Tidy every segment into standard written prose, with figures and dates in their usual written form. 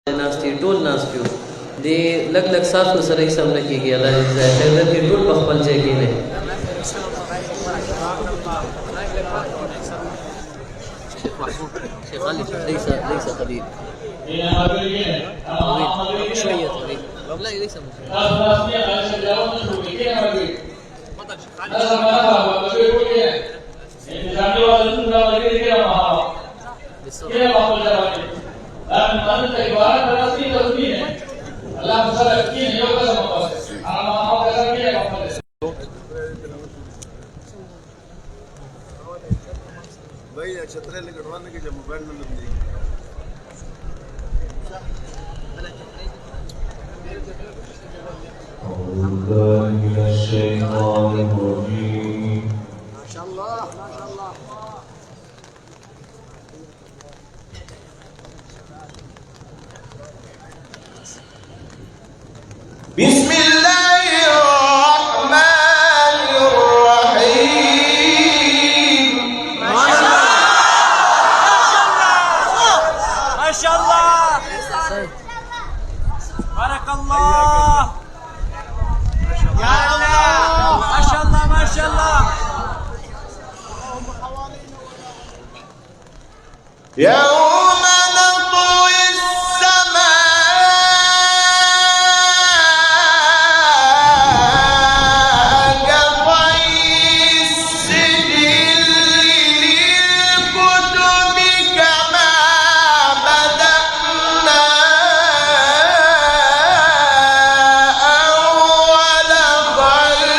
ناستي ټول ناستو دی لګ لګ ساتو سره یې سم نه کیږي الله دې خیر دې ټول په خپل ځای کې نه شيخ علي ليس طبيب شوية طبيب لا ليس भैया छतरे लगवाने के जब मोबाइल में लग जाएगी माशाअल्लाह माशाअल्लाह बिस्मिल्लाहिर्रहमानिर्रहीम माशाअल्लाह बारकल्लाह या अल्लाह माशाअल्लाह माशाअल्लाह يوم نطوي السماء كطي السجل للكتب كما بدأنا أول خلق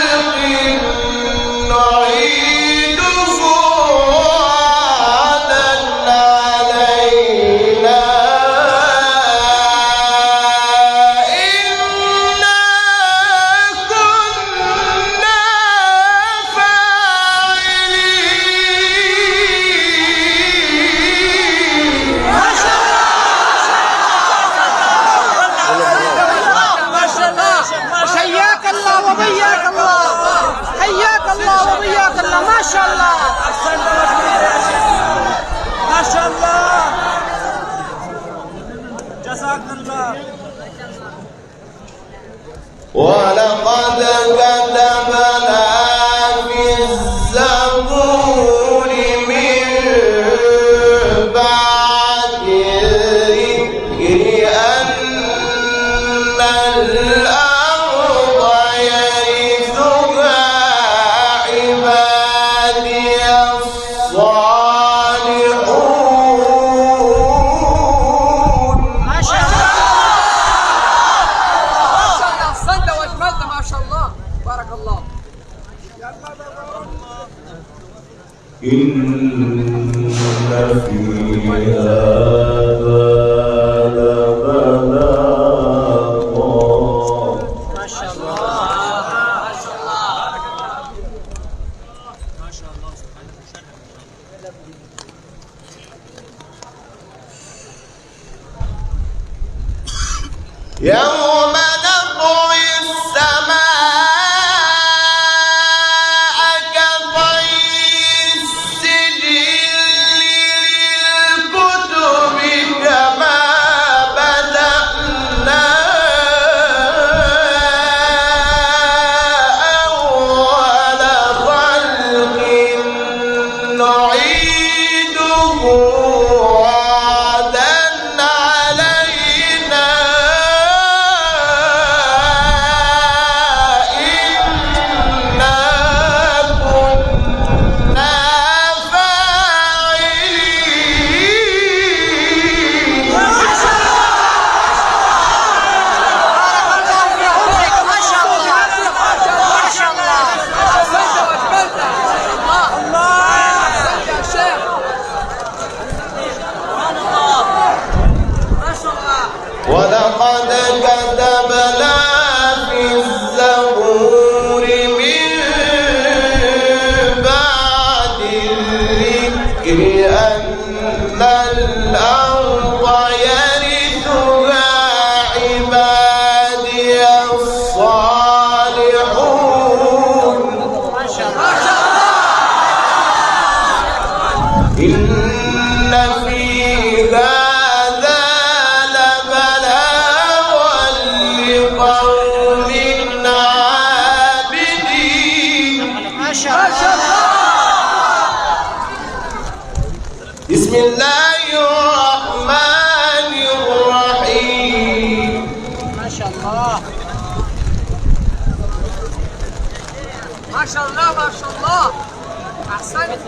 نعيده وعدا علينا إنا كنا حياك الله وبياك الله حياك الله وبياك الله ما شاء الله احسنت ما شاء الله جزاك الله ولقد كتبنا في الزبور من بعد الذكر أن الأرض يرثها عبادي الصالحون ما شاء الله احسنت واجملت ما شاء الله بارك الله إن في هذا لبلاغا ما شاء الله ما شاء الله ما شاء الله يوم نطوي السماء كطي السجل للكتب كما بدأنا أول خلق نعيده وعدا علينا إنا كنا فاعلين ما شاء الله ما شاء الله احسنت واجملت الله احسنت يا شيخ سبحان الله ما شاء الله ولقد كتبنا في الزبور من بعد الذكر أن الأرض يرثها عبادي الصالحون ما شاء الله إن في هذا لبلاغا ما شاء الله ما شاء الله. احسنت.